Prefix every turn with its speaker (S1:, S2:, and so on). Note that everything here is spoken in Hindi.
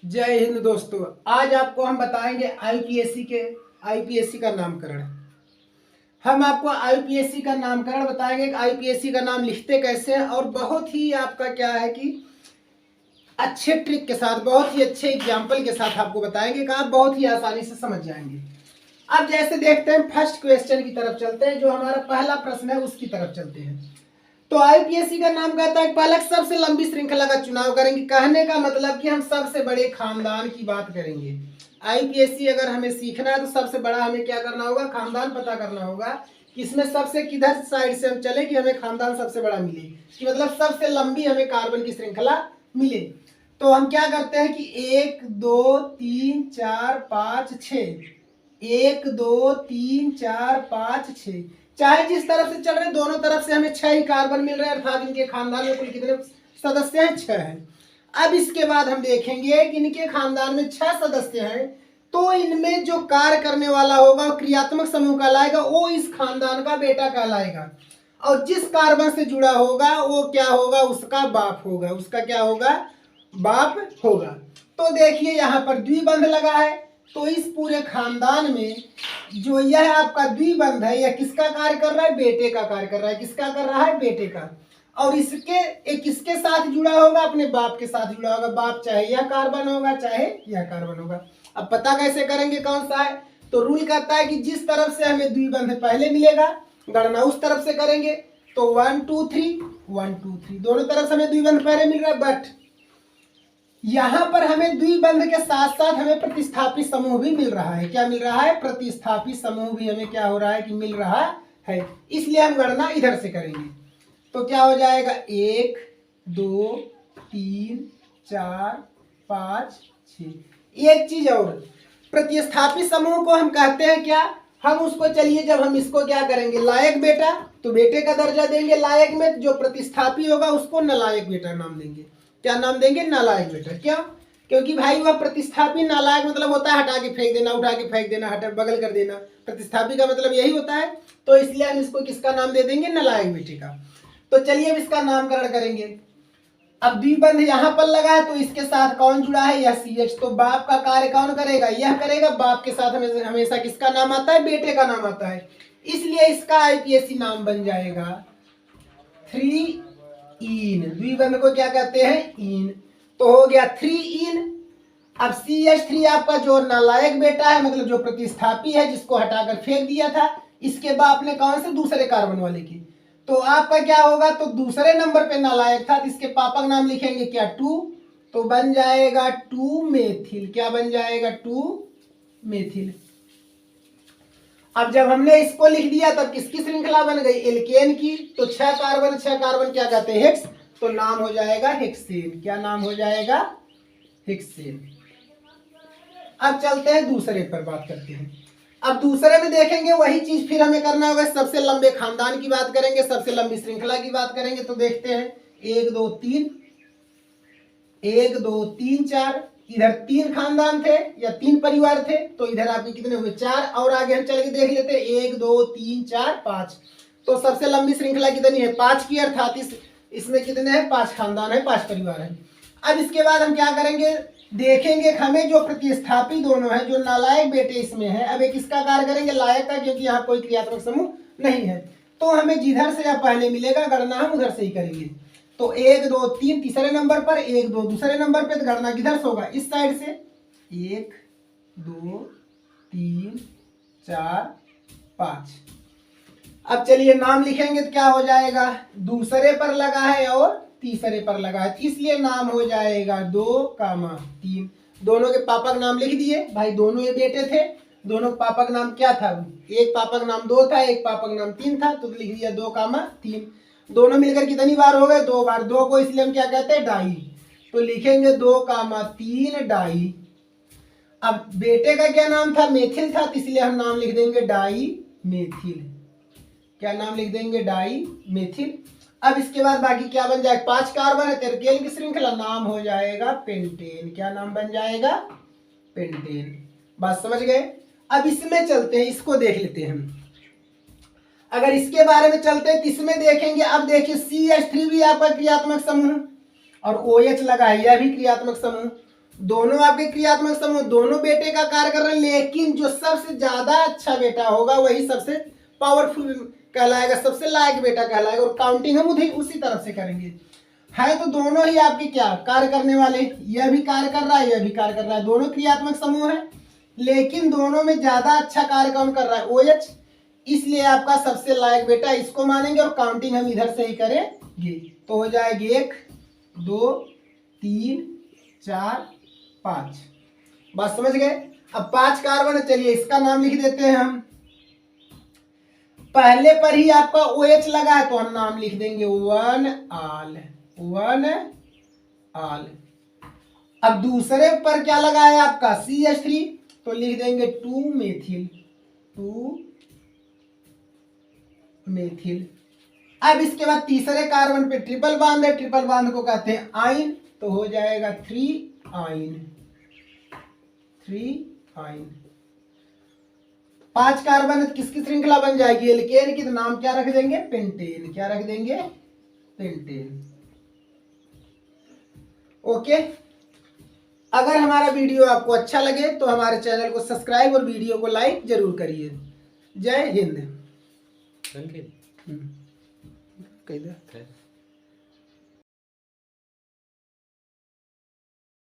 S1: जय हिंद दोस्तों। आज आपको हम बताएंगे आईपीएससी का नामकरण। हम आपको आईपीएससी का नामकरण बताएंगे कि आईपीएससी का नाम लिखते कैसे हैं, और बहुत ही आपका क्या है कि अच्छे ट्रिक के साथ, बहुत ही अच्छे एग्जाम्पल के साथ आपको बताएंगे कि आप बहुत ही आसानी से समझ जाएंगे। अब जैसे देखते हैं, फर्स्ट क्वेश्चन की तरफ चलते हैं। जो हमारा पहला प्रश्न है उसकी तरफ चलते हैं। तो आईपीएससी का नाम कहता है पहले सबसे लंबी श्रृंखला का चुनाव करेंगे। कहने का मतलब कि हम सबसे बड़े खानदान की बात करेंगे। आईपीएससी अगर हमें सीखना है तो सबसे बड़ा हमें क्या करना होगा, खानदान पता करना होगा कि इसमें सबसे किधर साइड से हम चले कि हमें खानदान सबसे बड़ा मिले, कि मतलब सबसे लंबी हमें कार्बन की श्रृंखला मिले। तो हम क्या करते हैं कि 1 2 3 4 5 6, 1 2 3 4 5 6, चाहे जिस तरफ से चल रहे दोनों तरफ से हमें 6 ही कार्बन मिल रहे हैं, अर्थात इनके खानदान में कुल कितने सदस्य हैं, 6 हैं। अब इसके बाद हम देखेंगे कि इनके खानदान में 6 सदस्य हैं, तो इनमें जो कार्य करने वाला होगा क्रियात्मक समूह कहलाएगा, वो इस खानदान का बेटा कहलाएगा। और जिस कार्बन से जुड़ा होगा वो क्या होगा, उसका बाप होगा। उसका क्या होगा, बाप होगा। तो देखिए यहाँ पर द्विबंध लगा है, तो इस पूरे खानदान में जो यह आपका द्विबंध है, यह किसका कार्य कर रहा है, बेटे का कार्य कर रहा है। किसका कर रहा है, बेटे का। और इसके किसके साथ जुड़ा होगा, अपने बाप के साथ जुड़ा होगा। बाप चाहे यह कार्बन होगा चाहे यह कार्बन होगा। अब पता कैसे करेंगे कौन सा है, तो रूल कहता है कि जिस तरफ से हमें द्विबंध पहले मिलेगा गणना उस तरफ से करेंगे। तो 1 2 3 1 2 3 दोनों तरफ से हमें द्विबंध पहले मिल रहा है, बट यहां पर हमें द्विबंध के साथ साथ हमें प्रतिस्थापी समूह भी मिल रहा है। क्या मिल रहा है, प्रतिस्थापी समूह भी हमें क्या हो रहा है कि मिल रहा है। इसलिए हम गणना इधर से करेंगे। तो क्या हो जाएगा, 1 2 3 4 5 6। एक चीज और, प्रतिस्थापी समूह को हम कहते हैं क्या, हम उसको चलिए जब हम इसको क्या करेंगे, लायक बेटा, तो बेटे का दर्जा देंगे लायक में। जो प्रतिस्थापी होगा उसको नालायक बेटा नाम देंगे। क्या नाम देंगे, नालायक बेटा। क्यों, क्योंकि भाई वह प्रतिस्थापी, नालायक मतलब होता है हटा के फेंक देना, उठा के फेंक देना, हटा बगल कर देना। प्रतिस्थापी का मतलब यही होता है। तो इसलिए हम इसको किसका नाम दे देंगे, नालायक बेटे का। तो चलिए अब इसका नामकरण करेंगे। अब द्विबंध यहाँ पर लगा है, तो इसके साथ कौन जुड़ा है, यह CH। तो बाप का कार्य कौन करेगा, यह करेगा। बाप के साथ हमेशा किसका नाम आता है, बेटे का नाम आता है। इसलिए इसका आईपीएससी नाम बन जाएगा 3 इन। द्विबंध को क्या कहते हैं, इन। तो हो गया 3 इन। अब CH3 आपका जो नालायक बेटा है, मतलब जो प्रतिस्थापी है, जिसको हटाकर फेंक दिया था, इसके बाप ने कौन से, दूसरे कार्बन वाले की। तो आपका क्या होगा, तो दूसरे नंबर पे नालायक था, तो इसके पापा का नाम लिखेंगे क्या, 2। तो बन जाएगा 2 मेथिल। क्या बन जाएगा, 2 मेथिल। अब जब हमने इसको लिख दिया तब किसकी श्रृंखला बन गई, एल्केन की। तो 6 कार्बन, 6 कार्बन क्या कहते हैं, हेक्स। तो नाम हो जाएगा हेक्सेन। क्या नाम हो जाएगा, हेक्सेन। अब चलते हैं दूसरे पर बात करते हैं। अब दूसरे में देखेंगे वही चीज फिर हमें करना होगा। सबसे लंबे खानदान की बात करेंगे, सबसे लंबी श्रृंखला की बात करेंगे। तो देखते हैं 1 2 3, 1 2 3 4। इधर 3 खानदान थे या 3 परिवार थे, तो इधर आपके कितने हुए, 4। और आगे हम चल के देख लेते हैं 1 2 3 4 5। तो सबसे लंबी श्रृंखला कितनी है, 5 की। अर्थात इसमें कितने हैं, 5 खानदान है, 5 परिवार है। अब इसके बाद हम क्या करेंगे, देखेंगे हमें जो प्रतिस्थापी दोनों है, जो नालायक बेटे इसमें है, अब एक इसका कार्य करेंगे लायक का, क्योंकि यहाँ कोई क्रियात्मक समूह नहीं है। तो हमें जिधर से यहाँ पहले मिलेगा गणना हम उधर से ही करेंगे। तो 1 2 3 तीसरे नंबर पर, 1 2 दूसरे नंबर पे, तो गणना किधर से होगा, इस साइड से। 1 2 3 4 5। अब चलिए नाम लिखेंगे तो क्या हो जाएगा, दूसरे पर लगा है और तीसरे पर लगा है, इसलिए नाम हो जाएगा 2 3। दोनों के पापा का नाम लिख दिए भाई, दोनों ये बेटे थे। दोनों पापा का नाम क्या था, एक पापा का नाम 2 था, एक पापा का नाम 3 था, तो लिख दिया 2 3। दोनों मिलकर कितनी बार हो गए, 2 बार। 2 को इसलिए हम क्या कहते हैं, डाई। तो लिखेंगे 2 3 डाई। अब बेटे का क्या नाम था, मेथिल था, तो इसलिए हम नाम लिख देंगे डाई मेथिल। क्या नाम लिख देंगे, डाई मेथिल। अब इसके बाद बाकी क्या बन जाएगा, 5 कार्बन है, तेरकेन की श्रृंखला, नाम हो जाएगा पेंटेन। क्या नाम बन जाएगा, पेंटेन। बात समझ गए। अब इसमें चलते हैं, इसको देख लेते हैं हम। अगर इसके बारे में चलते हैं तो इसमें देखेंगे। अब देखिए CH3 भी आपका क्रियात्मक समूह, और OH लगा है, यह भी क्रियात्मक समूह। दोनों आपके क्रियात्मक समूह दोनों बेटे का कार्य कर रहे हैं, लेकिन जो सबसे ज्यादा अच्छा बेटा होगा वही सबसे पावरफुल कहलाएगा, सबसे लायक बेटा कहलाएगा। और काउंटिंग हम उसी तरफ से करेंगे। है तो दोनों ही आपके क्या कार्य करने वाले, यह भी कार्य कर रहा है, यह भी कार्य कर रहा है, दोनों क्रियात्मक समूह है, लेकिन दोनों में ज्यादा अच्छा कार्य कौन कर रहा है, OH। इसलिए आपका सबसे लायक बेटा इसको मानेंगे और काउंटिंग हम इधर से ही करेंगे। तो हो जाएगी 1 2 3 4 5। बात समझ गए। अब 5 कार्बन है, चलिए इसका नाम लिख देते हैं हम। पहले पर ही आपका OH लगा है तो हम नाम लिख देंगे 1 आल। अब दूसरे पर क्या लगा है आपका CH3 तो लिख देंगे 2 मेथिल। अब इसके बाद तीसरे कार्बन पे ट्रिपल बांध है, ट्रिपल बांध को कहते हैं आइन, तो हो जाएगा 3 आइन। 5 कार्बन किसकी श्रृंखला बन जाएगी, एल्केन की, तो नाम क्या रख देंगे, पेंटेन। क्या रख देंगे, पेंटेन। ओके। अगर हमारा वीडियो आपको अच्छा लगे तो हमारे चैनल को सब्सक्राइब और वीडियो को लाइक जरूर करिए। जय हिंद।